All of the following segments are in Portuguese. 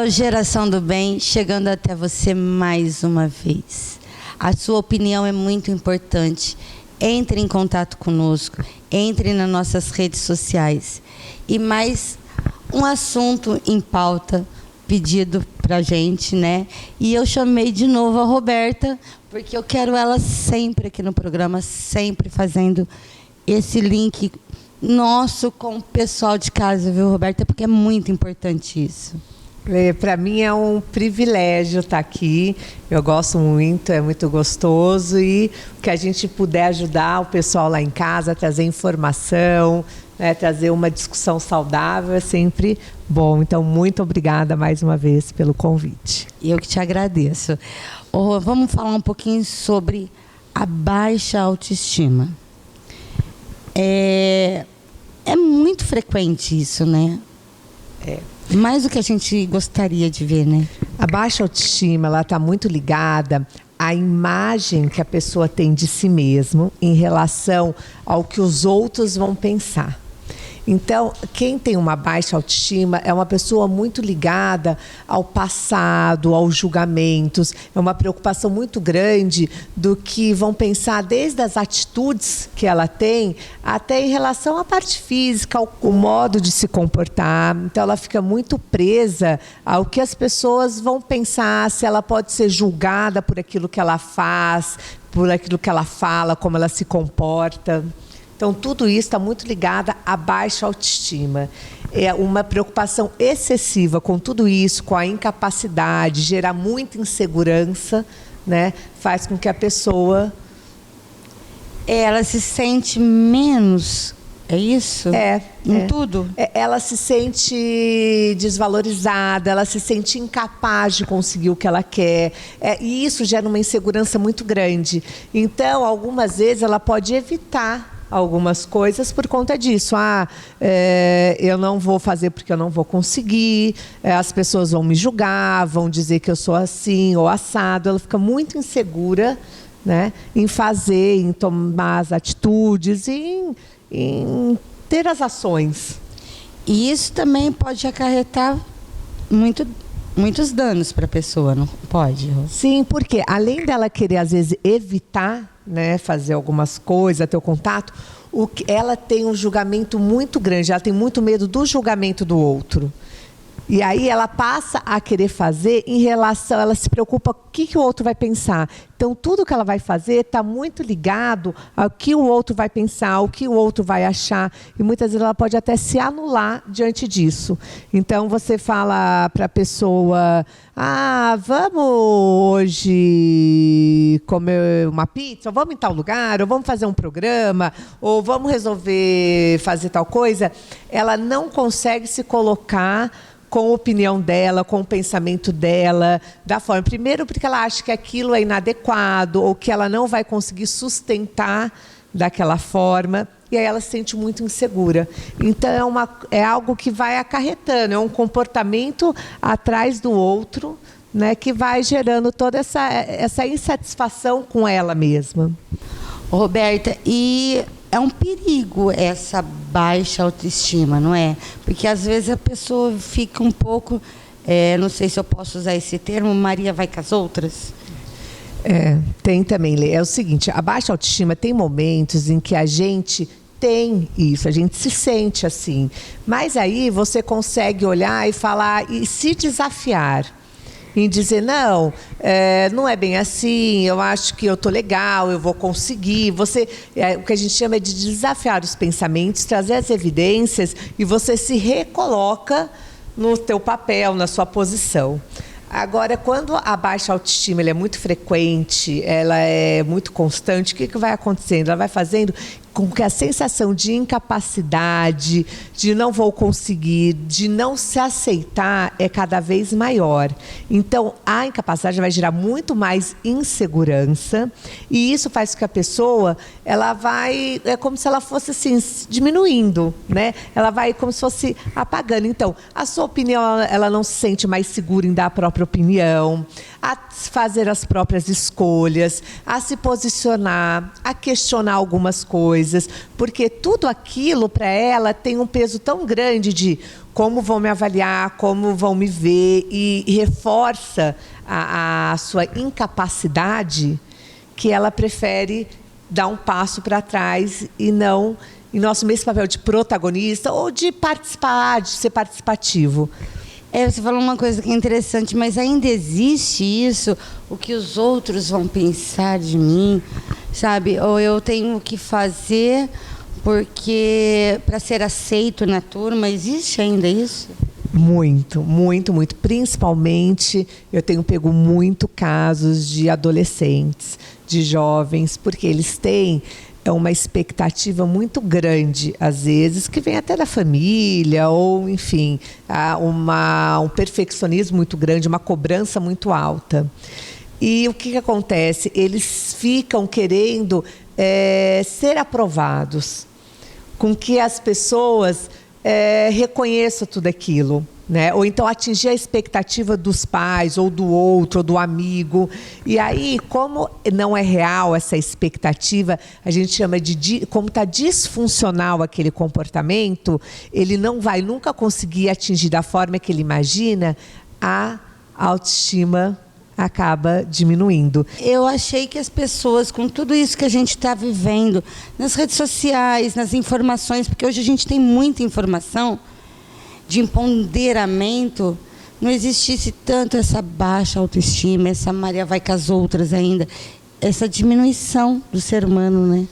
Geração do Bem, chegando até você mais uma vez. A sua opinião é muito importante. Entre em contato conosco, entre nas nossas redes sociais. E mais um assunto em pauta pedido pra gente, né? E eu chamei de novo a Roberta, porque eu quero ela sempre aqui no programa, sempre fazendo esse link nosso com o pessoal de casa, viu, Roberta? Porque é muito importante isso. Para mim é um privilégio estar aqui, eu gosto muito, é muito gostoso e que a gente puder ajudar o pessoal lá em casa, trazer informação, né, trazer uma discussão saudável é sempre bom. Então, muito obrigada mais uma vez pelo convite. Eu que te agradeço. Vamos falar um pouquinho sobre a baixa autoestima. É muito frequente isso, né? Mais do que a gente gostaria de ver, né? A baixa autoestima, ela está muito ligada à imagem que a pessoa tem de si mesmo em relação ao que os outros vão pensar. Então, quem tem uma baixa autoestima é uma pessoa muito ligada ao passado, aos julgamentos. É uma preocupação muito grande do que vão pensar desde as atitudes que ela tem até em relação à parte física, o modo de se comportar. Então, ela fica muito presa ao que as pessoas vão pensar, se ela pode ser julgada por aquilo que ela faz, por aquilo que ela fala, como ela se comporta. Então, tudo isso está muito ligado à baixa autoestima. É uma preocupação excessiva com tudo isso, com a incapacidade, gerar muita insegurança, né? Faz com que a pessoa... Ela se sente menos, é isso? Em tudo? Ela se sente desvalorizada, ela se sente incapaz de conseguir o que ela quer. E isso gera uma insegurança muito grande. Então, algumas vezes, ela pode evitar algumas coisas por conta disso. Eu não vou fazer porque eu não vou conseguir, as pessoas vão me julgar, vão dizer que eu sou assim ou assado. Ela fica muito insegura, né, em fazer, em tomar as atitudes, em ter as ações. E isso também pode acarretar muitos danos para a pessoa, não pode? Sim, porque além dela querer, às vezes, evitar, né, fazer algumas coisas, ter o contato, ela tem um julgamento muito grande, ela tem muito medo do julgamento do outro. E aí ela passa a querer fazer em relação, ela se preocupa com o que o outro vai pensar. Então, tudo que ela vai fazer está muito ligado ao que o outro vai pensar, ao que o outro vai achar. E muitas vezes ela pode até se anular diante disso. Então, você fala para a pessoa, vamos hoje comer uma pizza, ou vamos em tal lugar, ou vamos fazer um programa, ou vamos resolver fazer tal coisa. Ela não consegue se colocar com a opinião dela, com o pensamento dela, da forma. Primeiro, porque ela acha que aquilo é inadequado, ou que ela não vai conseguir sustentar daquela forma, e aí ela se sente muito insegura. Então, é algo que vai acarretando, é um comportamento atrás do outro, né, que vai gerando toda essa insatisfação com ela mesma. Roberta, e é um perigo essa baixa autoestima, não é? Porque às vezes a pessoa fica um pouco, não sei se eu posso usar esse termo, Maria vai com as outras. Tem também, Lê. É o seguinte, a baixa autoestima tem momentos em que a gente tem isso, a gente se sente assim. Mas aí você consegue olhar e falar e se desafiar. Em dizer, não é bem assim, eu acho que eu estou legal, eu vou conseguir. O que a gente chama de desafiar os pensamentos, trazer as evidências e você se recoloca no teu papel, na sua posição. Agora, quando a baixa autoestima ela é muito frequente, ela é muito constante, o que vai acontecendo? Ela vai fazendo com que a sensação de incapacidade, de não vou conseguir, de não se aceitar é cada vez maior. Então, a incapacidade vai gerar muito mais insegurança e isso faz com que a pessoa, ela vai, é como se ela fosse assim, diminuindo, né? Ela vai como se fosse apagando. Então, a sua opinião, ela não se sente mais segura em dar a própria opinião, a fazer as próprias escolhas, a se posicionar, a questionar algumas coisas, porque tudo aquilo para ela tem um peso tão grande de como vão me avaliar, como vão me ver, e reforça a sua incapacidade, que ela prefere dar um passo para trás e não em nosso mesmo papel de protagonista ou de participar, de ser participativo. Você falou uma coisa que é interessante, mas ainda existe isso, o que os outros vão pensar de mim, sabe? Ou eu tenho que fazer porque para ser aceito na turma, existe ainda isso? Muito, muito, muito. Principalmente, eu tenho pego muito casos de adolescentes, de jovens, porque eles têm uma expectativa muito grande, às vezes, que vem até da família, ou, enfim, um perfeccionismo muito grande, uma cobrança muito alta. E o que acontece? Eles ficam querendo ser aprovados, com que as pessoas reconheçam tudo aquilo, né? Ou então atingir a expectativa dos pais, ou do outro, ou do amigo. E aí, como não é real essa expectativa, a gente chama como está disfuncional aquele comportamento, ele não vai nunca conseguir atingir da forma que ele imagina, a autoestima acaba diminuindo. Eu achei que as pessoas, com tudo isso que a gente está vivendo, nas redes sociais, nas informações, porque hoje a gente tem muita informação, de empoderamento, não existisse tanto essa baixa autoestima, essa Maria vai com as outras ainda, essa diminuição do ser humano, né?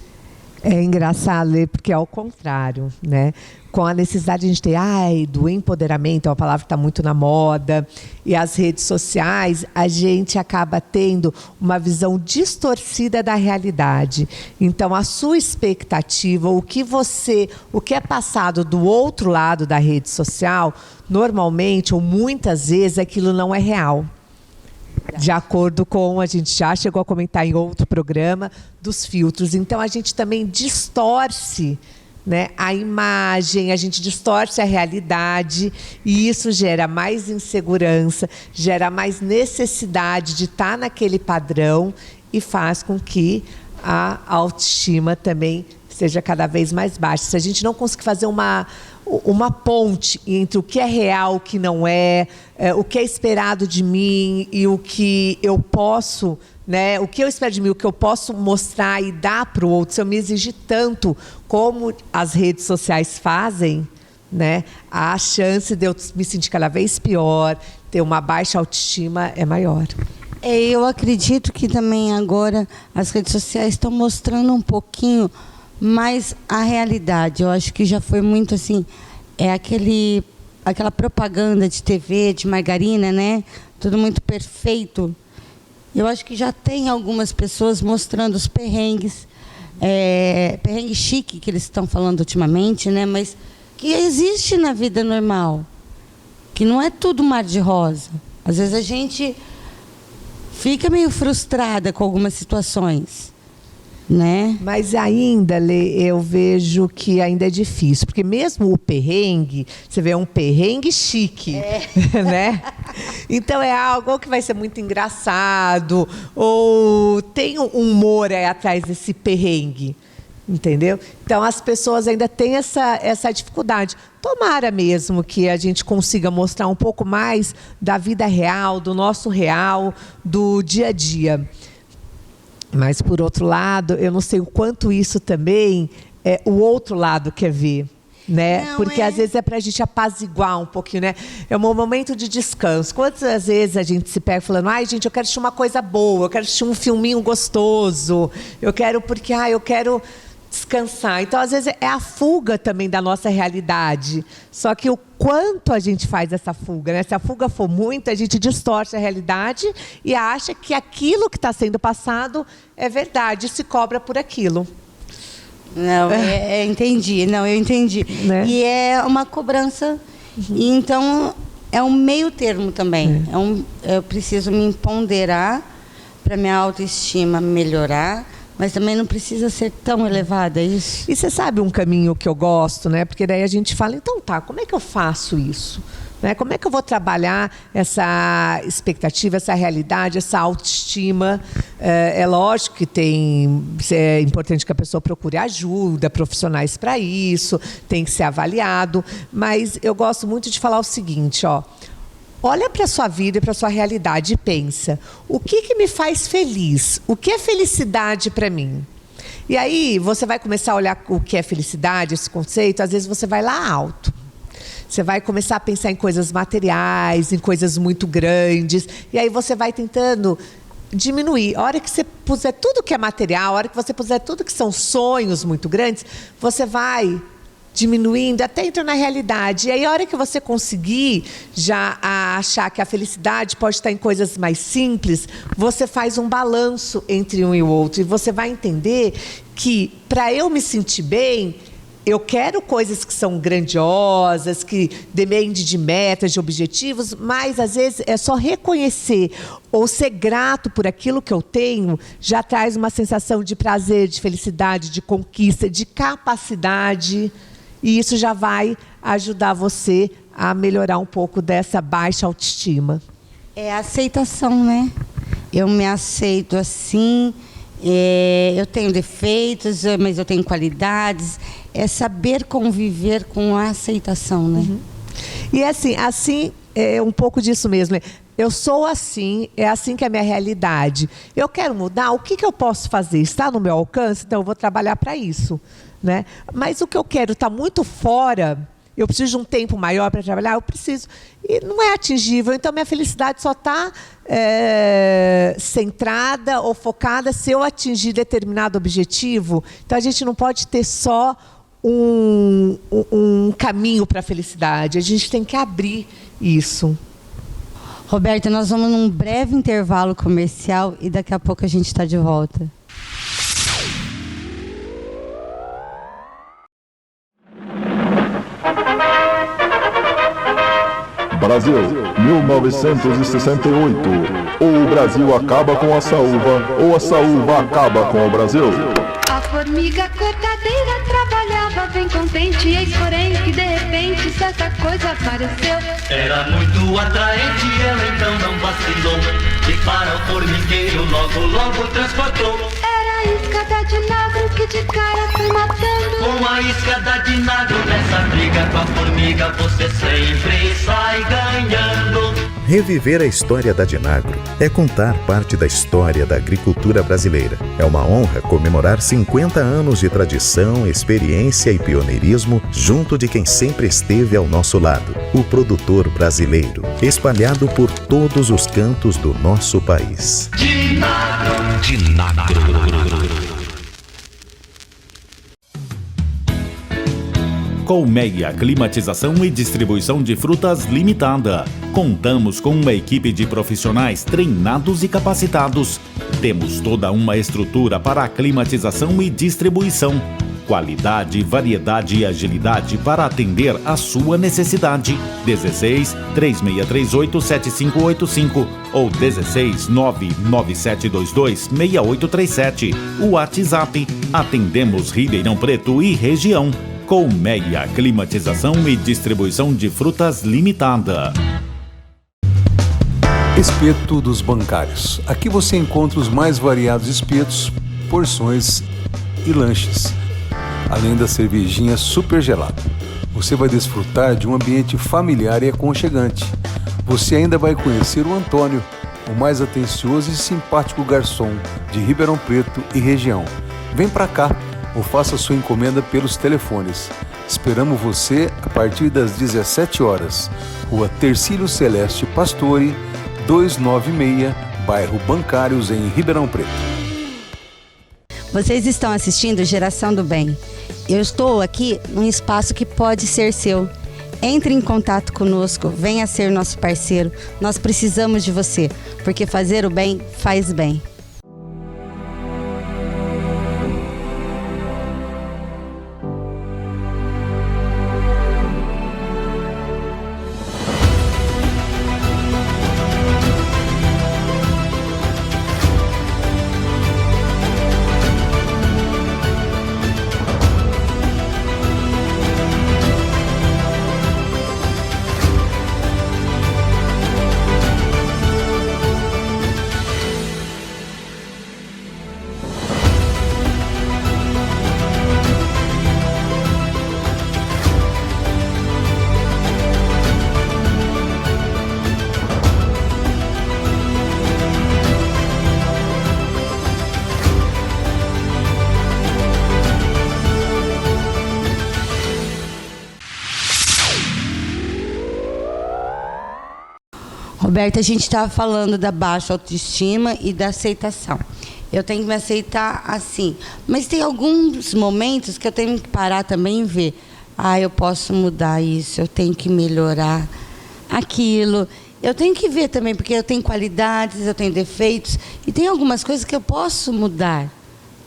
É engraçado, porque é ao contrário, né? Com a necessidade de a gente ter, do empoderamento, é uma palavra que está muito na moda, e as redes sociais, a gente acaba tendo uma visão distorcida da realidade. Então, a sua expectativa, o que é passado do outro lado da rede social, normalmente, ou muitas vezes, aquilo não é real. De acordo com, a gente já chegou a comentar em outro programa, dos filtros. Então, a gente também distorce, né, a imagem, a gente distorce a realidade e isso gera mais insegurança, gera mais necessidade de estar naquele padrão e faz com que a autoestima também seja cada vez mais baixa. Se a gente não conseguir fazer uma ponte entre o que é real, o que não é, o que é esperado de mim e o que eu posso, né, o que eu espero de mim, o que eu posso mostrar e dar para o outro, se eu me exigir tanto como as redes sociais fazem, né, a chance de eu me sentir cada vez pior, ter uma baixa autoestima é maior. Eu acredito que também agora as redes sociais estão mostrando um pouquinho mais a realidade. Eu acho que já foi muito assim, aquela propaganda de TV, de margarina, né? Tudo muito perfeito. Eu acho que já tem algumas pessoas mostrando os perrengues, perrengue chique que eles estão falando ultimamente, né? Mas que existe na vida normal, que não é tudo mar de rosa. Às vezes a gente fica meio frustrada com algumas situações, né? Mas ainda, Lê, eu vejo que ainda é difícil, porque mesmo o perrengue, você vê um perrengue chique, né? Então é algo que vai ser muito engraçado, ou tem um humor aí atrás desse perrengue, entendeu? Então as pessoas ainda têm essa dificuldade. Tomara mesmo que a gente consiga mostrar um pouco mais da vida real, do nosso real, do dia a dia. Mas, por outro lado, eu não sei o quanto isso também o outro lado quer ver, né? Não, porque às vezes é para a gente apaziguar um pouquinho, né? É um momento de descanso. Quantas vezes a gente se pega falando, gente, eu quero assistir uma coisa boa, eu quero assistir um filminho gostoso, eu quero porque, eu quero descansar. Então, às vezes, é a fuga também da nossa realidade. Só que o quanto a gente faz essa fuga, né? Se a fuga for muito, a gente distorce a realidade e acha que aquilo que está sendo passado é verdade, e se cobra por aquilo. Não, entendi. Não, eu entendi. Né? E é uma cobrança. E então, é um meio termo também. Eu preciso me empoderar para minha autoestima melhorar, mas também não precisa ser tão elevada, é isso? E você sabe um caminho que eu gosto, né? Porque daí a gente fala, então tá, como é que eu faço isso? Né? Como é que eu vou trabalhar essa expectativa, essa realidade, essa autoestima? É lógico que é importante que a pessoa procure ajuda, profissionais para isso, tem que ser avaliado, mas eu gosto muito de falar o seguinte, ó. Olha para a sua vida e para a sua realidade e pensa, o que me faz feliz? O que é felicidade para mim? E aí você vai começar a olhar o que é felicidade, esse conceito, às vezes você vai lá alto. Você vai começar a pensar em coisas materiais, em coisas muito grandes, e aí você vai tentando diminuir. A hora que você puser tudo que é material, a hora que você puser tudo que são sonhos muito grandes, você vai diminuindo até entrar na realidade. E aí, a hora que você conseguir já achar que a felicidade pode estar em coisas mais simples, você faz um balanço entre um e o outro. E você vai entender que, para eu me sentir bem, eu quero coisas que são grandiosas, que dependem de metas, de objetivos, mas, às vezes, é só reconhecer ou ser grato por aquilo que eu tenho, já traz uma sensação de prazer, de felicidade, de conquista, de capacidade. E isso já vai ajudar você a melhorar um pouco dessa baixa autoestima. É a aceitação, né? Eu me aceito assim, eu tenho defeitos, mas eu tenho qualidades. É saber conviver com a aceitação, né? Uhum. E assim é um pouco disso mesmo. Eu sou assim, é assim que é a minha realidade. Eu quero mudar, o que eu posso fazer? Está no meu alcance? Então eu vou trabalhar para isso. Né? Mas o que eu quero está muito fora, eu preciso de um tempo maior para trabalhar, eu preciso. E não é atingível, então minha felicidade só está centrada ou focada se eu atingir determinado objetivo. Então a gente não pode ter só um caminho para a felicidade, a gente tem que abrir isso. Roberta, nós vamos num breve intervalo comercial e daqui a pouco a gente está de volta. Brasil, 1968. Ou o Brasil acaba com a saúva, ou a saúva acaba com o Brasil. A formiga cortadeira trabalhava bem contente, eis porém que de repente certa coisa apareceu. Era muito atraente, ela então não vacilou, e para o formigueiro logo transportou. Era a isca da Dinagro que de cara foi matando. Com a isca da Dinagro nessa briga com a formiga você sempre sai ganhando. Reviver a história da Dinagro é contar parte da história da agricultura brasileira. É uma honra comemorar 50 anos de tradição, experiência e pioneirismo junto de quem sempre esteve ao nosso lado, o produtor brasileiro, espalhado por todos os cantos do nosso país. Dinagro. Colmeia Climatização e Distribuição de Frutas Limitada. Contamos com uma equipe de profissionais treinados e capacitados. Temos toda uma estrutura para a climatização e distribuição. Qualidade, variedade e agilidade para atender a sua necessidade. 16 3638 7585 ou 16 99722 6837. O WhatsApp. Atendemos Ribeirão Preto e região. Colmeia Climatização e Distribuição de Frutas Limitada. Espeto dos Bancários. Aqui você encontra os mais variados espetos, porções e lanches, além da cervejinha super gelada. Você vai desfrutar de um ambiente familiar e aconchegante. Você ainda vai conhecer o Antônio, o mais atencioso e simpático garçom de Ribeirão Preto e região. Vem pra cá ou faça sua encomenda pelos telefones. Esperamos você a partir das 17 horas. Rua Tercílio Celeste Pastore, 296, bairro Bancários, em Ribeirão Preto. Vocês estão assistindo Geração do Bem. Eu estou aqui num espaço que pode ser seu. Entre em contato conosco, venha ser nosso parceiro. Nós precisamos de você, porque fazer o bem faz bem. Roberta, a gente estava falando da baixa autoestima e da aceitação. Eu tenho que me aceitar assim. Mas tem alguns momentos que eu tenho que parar também e ver. Eu posso mudar isso, eu tenho que melhorar aquilo. Eu tenho que ver também, porque eu tenho qualidades, eu tenho defeitos. E tem algumas coisas que eu posso mudar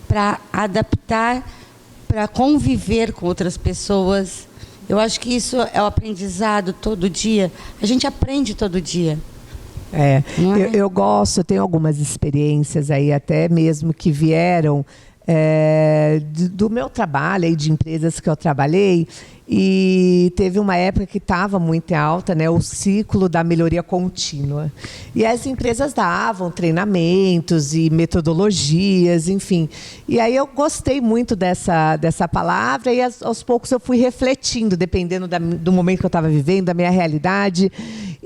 para adaptar, para conviver com outras pessoas. Eu acho que isso é o aprendizado todo dia. A gente aprende todo dia. Eu gosto, eu tenho algumas experiências aí, até mesmo que vieram do meu trabalho, aí, de empresas que eu trabalhei, e teve uma época que estava muito em alta, né, o ciclo da melhoria contínua. E as empresas davam treinamentos e metodologias, enfim. E aí eu gostei muito dessa palavra e aos poucos eu fui refletindo, dependendo do momento que eu estava vivendo, da minha realidade.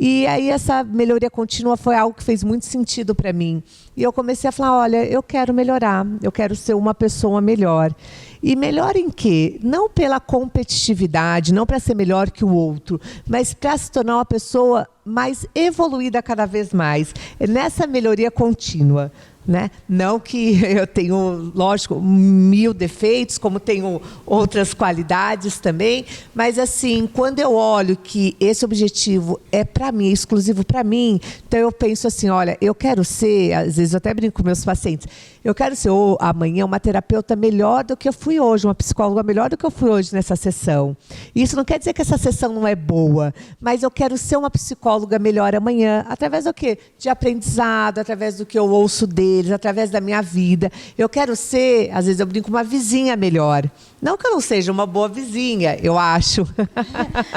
E aí essa melhoria contínua foi algo que fez muito sentido para mim. E eu comecei a falar, olha, eu quero melhorar, eu quero ser uma pessoa melhor. E melhor em quê? Não pela competitividade, não para ser melhor que o outro, mas para se tornar uma pessoa mais evoluída cada vez mais. É nessa melhoria contínua. Né? Não que eu tenho, lógico, 1000 defeitos, como tenho outras qualidades também, mas assim, quando eu olho que esse objetivo é para mim, exclusivo para mim, então eu penso assim, olha, eu quero ser, às vezes eu até brinco com meus pacientes, eu quero ser amanhã uma terapeuta melhor do que eu fui hoje, uma psicóloga melhor do que eu fui hoje nessa sessão. Isso não quer dizer que essa sessão não é boa, mas eu quero ser uma psicóloga melhor amanhã, através do quê? De aprendizado, através do que eu ouço deles, através da minha vida. Eu quero ser, às vezes eu brinco, uma vizinha melhor. Não que eu não seja uma boa vizinha, eu acho.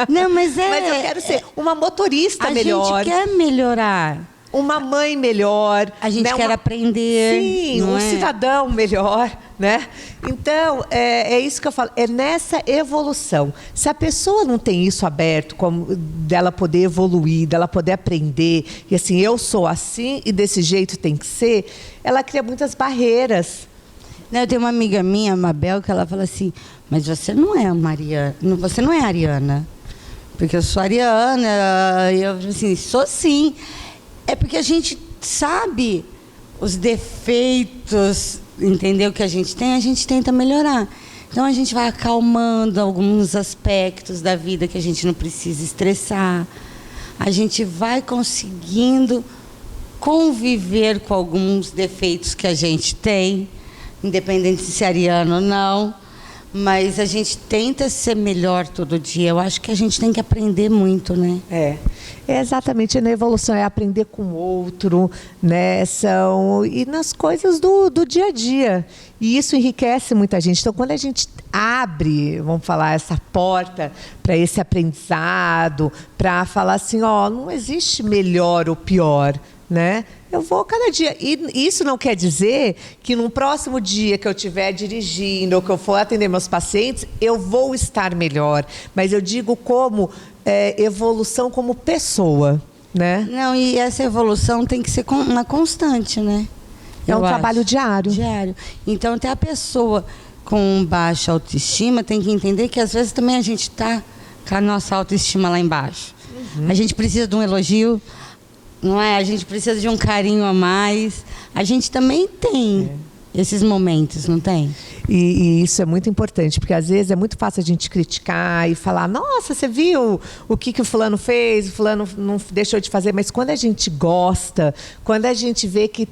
Não, mas Mas eu quero ser uma motorista melhor. A gente quer melhorar. Uma mãe melhor. A gente quer aprender. Sim, um cidadão melhor, né? Então, é isso que eu falo. É nessa evolução. Se a pessoa não tem isso aberto, como dela poder evoluir, dela poder aprender, e assim, eu sou assim e desse jeito tem que ser, ela cria muitas barreiras. Eu tenho uma amiga minha, a Mabel, que ela fala assim, mas você não é a Mariana, você não é a Ariana. Porque eu sou a Ariana, e eu assim, sou sim. É porque a gente sabe os defeitos, entendeu, que a gente tenta melhorar. Então, a gente vai acalmando alguns aspectos da vida que a gente não precisa estressar. A gente vai conseguindo conviver com alguns defeitos que a gente tem, independente de se é ariano ou não. Mas a gente tenta ser melhor todo dia. Eu acho que a gente tem que aprender muito, né? É exatamente, na evolução é aprender com o outro, né? E nas coisas do dia a dia. E isso enriquece muita gente. Então, quando a gente abre, vamos falar, essa porta para esse aprendizado, para falar assim, não existe melhor ou pior, né? Eu vou cada dia. E isso não quer dizer que num próximo dia que eu estiver dirigindo ou que eu for atender meus pacientes, eu vou estar melhor. Mas eu digo como evolução como pessoa, né? Não, e essa evolução tem que ser uma constante, né? É um trabalho diário. Então, até a pessoa com baixa autoestima tem que entender que às vezes também a gente está com a nossa autoestima lá embaixo. Uhum. A gente precisa de um elogio, não é? A gente precisa de um carinho a mais. A gente também tem esses momentos, não tem? E isso é muito importante, porque às vezes é muito fácil a gente criticar e falar, nossa, você viu o que o fulano fez, o fulano não deixou de fazer, mas quando a gente gosta, quando a gente vê que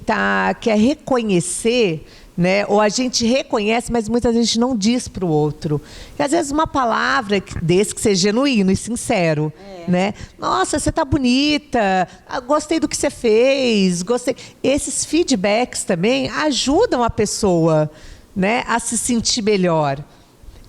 quer reconhecer, né? Ou a gente reconhece, mas muitas vezes a gente não diz para o outro. E às vezes uma palavra desse que seja genuíno e sincero, né? Nossa, você está bonita, gostei do que você fez, gostei. Esses feedbacks também ajudam a pessoa, né, a se sentir melhor.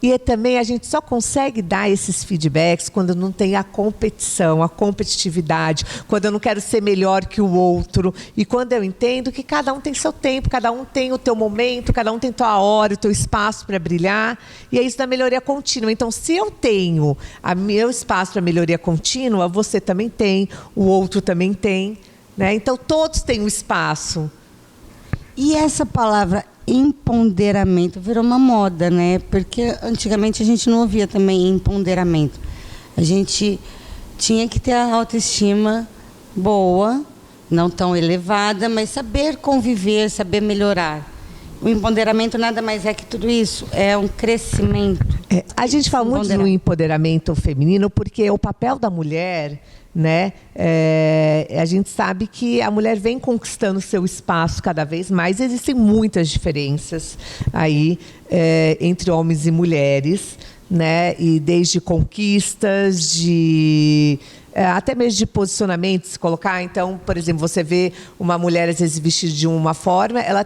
E também a gente só consegue dar esses feedbacks quando não tem a competição, a competitividade, quando eu não quero ser melhor que o outro. E quando eu entendo que cada um tem seu tempo, cada um tem o teu momento, cada um tem tua hora, o teu espaço para brilhar. E é isso da melhoria contínua. Então, se eu tenho o meu espaço para melhoria contínua, você também tem, o outro também tem, né? Então, todos têm um espaço. E essa palavra empoderamento virou uma moda, né? Porque antigamente a gente não ouvia também empoderamento. A gente tinha que ter a autoestima boa, não tão elevada, mas saber conviver, saber melhorar. O empoderamento nada mais é que tudo isso, é um crescimento. A gente fala muito no empoderamento feminino porque o papel da mulher, né? A gente sabe que a mulher vem conquistando seu espaço cada vez mais. Existem muitas diferenças aí entre homens e mulheres, né? E desde conquistas, até mesmo de posicionamento, se colocar. Então, por exemplo, você vê uma mulher às vezes vestida de uma forma, ela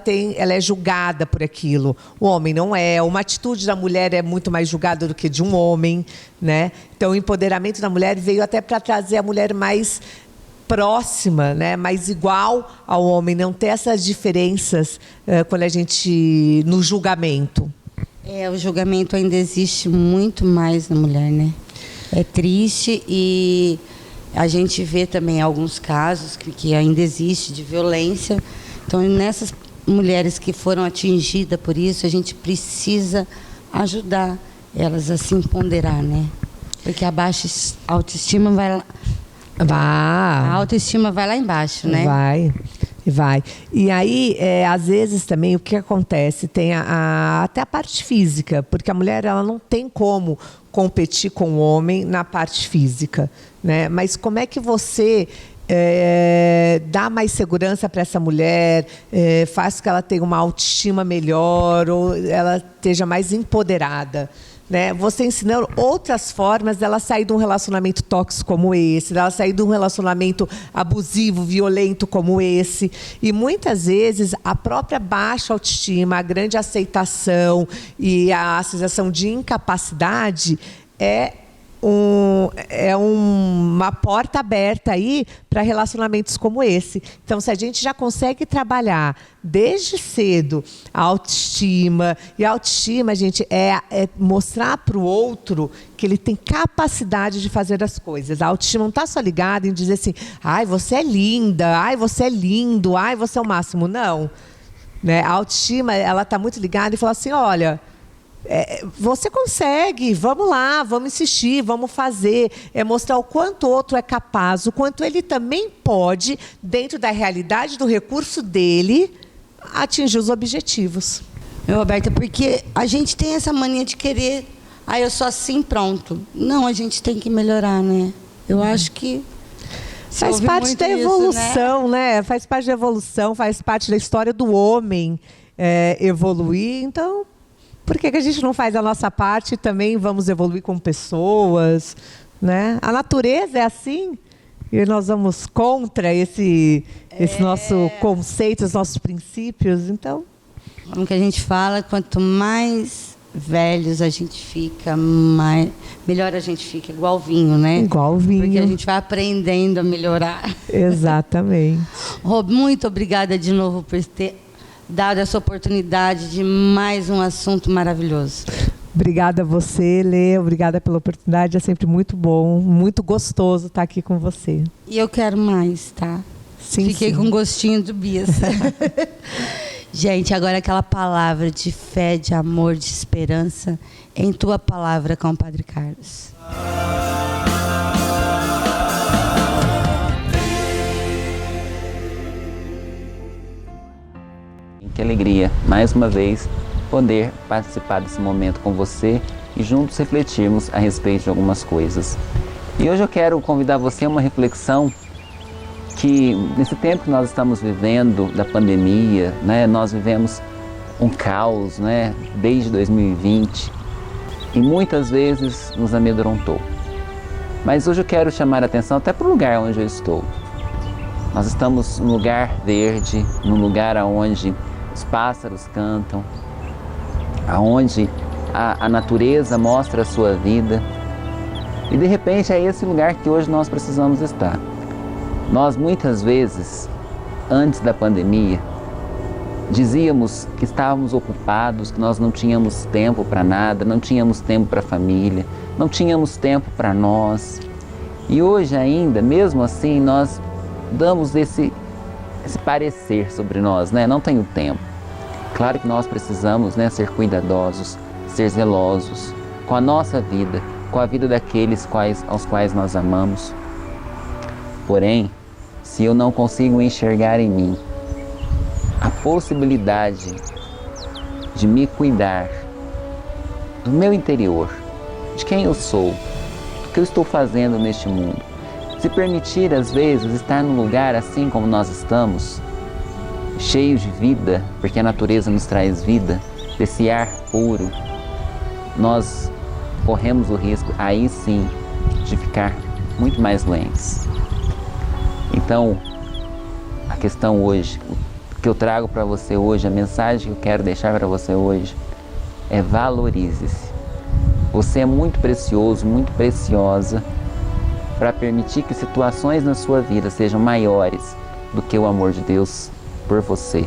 é julgada por aquilo. O homem não é. Uma atitude da mulher é muito mais julgada do que de um homem, né? Então, o empoderamento da mulher veio até para trazer a mulher mais próxima, né? Mais igual ao homem, não ter essas diferenças quando a gente no julgamento. O julgamento ainda existe muito mais na mulher, né? É triste e a gente vê também alguns casos que ainda existe de violência. Então, nessas mulheres que foram atingidas por isso, a gente precisa ajudar elas a se empoderar, né? Porque a baixa autoestima vai lá. A autoestima vai lá embaixo, né? Vai. E aí, às vezes também, o que acontece? Tem até a parte física, porque a mulher ela não tem como competir com o homem na parte física, né? Mas como é que você dá mais segurança para essa mulher, faz com que ela tenha uma autoestima melhor ou ela esteja mais empoderada? Né? Você ensinando outras formas dela sair de um relacionamento tóxico como esse, dela sair de um relacionamento abusivo, violento como esse. E muitas vezes a própria baixa autoestima, a grande aceitação e a sensação de incapacidade é uma porta aberta aí para relacionamentos como esse. Então, se a gente já consegue trabalhar desde cedo a autoestima, e a autoestima, gente, é mostrar para o outro que ele tem capacidade de fazer as coisas. A autoestima não está só ligada em dizer assim, ai, você é linda, ai, você é lindo, ai, você é o máximo. Não. Né? A autoestima, ela está muito ligada e fala assim, olha, você consegue, vamos lá, vamos insistir, vamos fazer. É mostrar o quanto o outro é capaz, o quanto ele também pode, dentro da realidade do recurso dele, atingir os objetivos. Roberta, porque a gente tem essa mania de querer, eu sou assim, pronto. Não, a gente tem que melhorar, né? Eu acho que faz parte da evolução, né? Faz parte da evolução, faz parte da história do homem evoluir, então... Por que a gente não faz a nossa parte e também vamos evoluir como pessoas? Né? A natureza é assim e nós vamos contra esse nosso conceito, os nossos princípios. Então, como que a gente fala, quanto mais velhos a gente fica, melhor a gente fica, igual vinho, né? Igual vinho. Porque a gente vai aprendendo a melhorar. Exatamente. Rob, muito obrigada de novo por ter dado essa oportunidade de mais um assunto maravilhoso. Obrigada a você, Lê. Obrigada pela oportunidade. É sempre muito bom, muito gostoso estar aqui com você. E eu quero mais, tá? Sim, Fiquei com gostinho do bis. Gente, agora aquela palavra de fé, de amor, de esperança em tua palavra com o Padre Carlos. que alegria, mais uma vez, poder participar desse momento com você e juntos refletirmos a respeito de algumas coisas. E hoje eu quero convidar você a uma reflexão que, nesse tempo que nós estamos vivendo da pandemia, né, nós vivemos um caos, né, desde 2020, e muitas vezes nos amedrontou. Mas hoje eu quero chamar a atenção até para o lugar onde eu estou. Nós estamos num lugar verde, num lugar onde os pássaros cantam, onde a natureza mostra a sua vida. E de repente é esse lugar que hoje nós precisamos estar. Nós muitas vezes, antes da pandemia, dizíamos que estávamos ocupados, que nós não tínhamos tempo para nada, não tínhamos tempo para a família, não tínhamos tempo para nós. E hoje ainda, mesmo assim, nós damos esse parecer sobre nós, né? Não tenho tempo. Claro que nós precisamos, né, ser cuidadosos, ser zelosos com a nossa vida, com a vida daqueles aos quais nós amamos. Porém, se eu não consigo enxergar em mim a possibilidade de me cuidar do meu interior, de quem eu sou, do que eu estou fazendo neste mundo, se permitir às vezes estar num lugar assim como nós estamos, cheio de vida, porque a natureza nos traz vida, desse ar puro, nós corremos o risco, aí sim, de ficar muito mais doentes. Então, a questão hoje, o que eu trago para você hoje, a mensagem que eu quero deixar para você hoje, é valorize-se. Você é muito precioso, muito preciosa, para permitir que situações na sua vida sejam maiores do que o amor de Deus por você,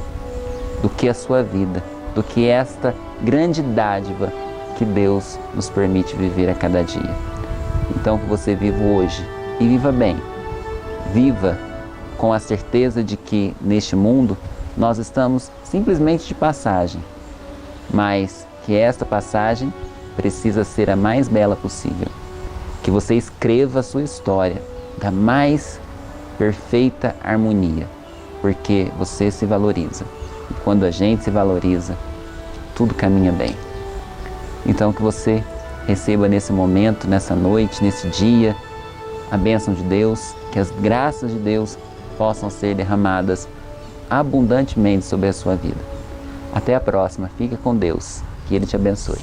do que a sua vida, do que esta grande dádiva que Deus nos permite viver a cada dia. Então que você viva hoje e viva bem. Viva com a certeza de que neste mundo nós estamos simplesmente de passagem, mas que esta passagem precisa ser a mais bela possível. Que você escreva a sua história da mais perfeita harmonia, porque você se valoriza. E quando a gente se valoriza, tudo caminha bem. Então que você receba nesse momento, nessa noite, nesse dia, a bênção de Deus, que as graças de Deus possam ser derramadas abundantemente sobre a sua vida. Até a próxima. Fica com Deus. Que Ele te abençoe.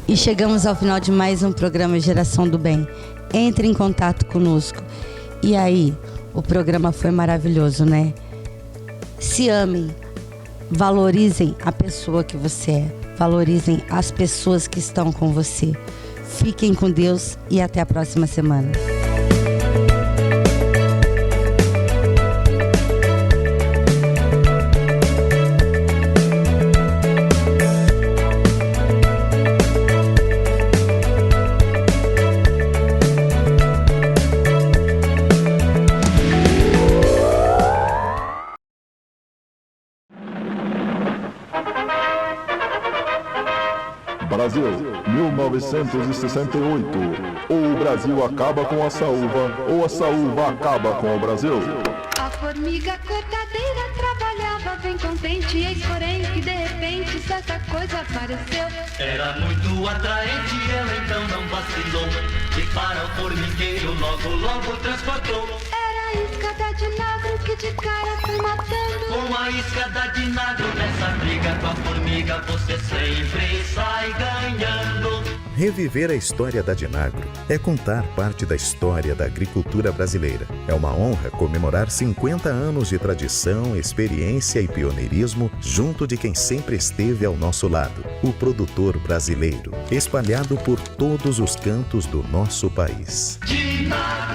E chegamos ao final de mais um programa Geração do Bem. Entre em contato conosco. E aí, o programa foi maravilhoso, né? Se amem, valorizem a pessoa que você é, valorizem as pessoas que estão com você. Fiquem com Deus e até a próxima semana. Brasil, 1968. Ou o Brasil acaba com a saúva, ou a saúva acaba com o Brasil. A formiga cortadeira trabalhava bem contente, eis porém que de repente certa coisa apareceu. Era muito atraente, ela então não vacilou, e para o formigueiro logo transportou. Era a isca da Dinagro que de cara foi matando. Com a isca da Dinagro nessa briga com a formiga você sempre sai ganhando. Reviver a história da Dinagro é contar parte da história da agricultura brasileira. É uma honra comemorar 50 anos de tradição, experiência e pioneirismo junto de quem sempre esteve ao nosso lado, o produtor brasileiro, espalhado por todos os cantos do nosso país. Dinagro.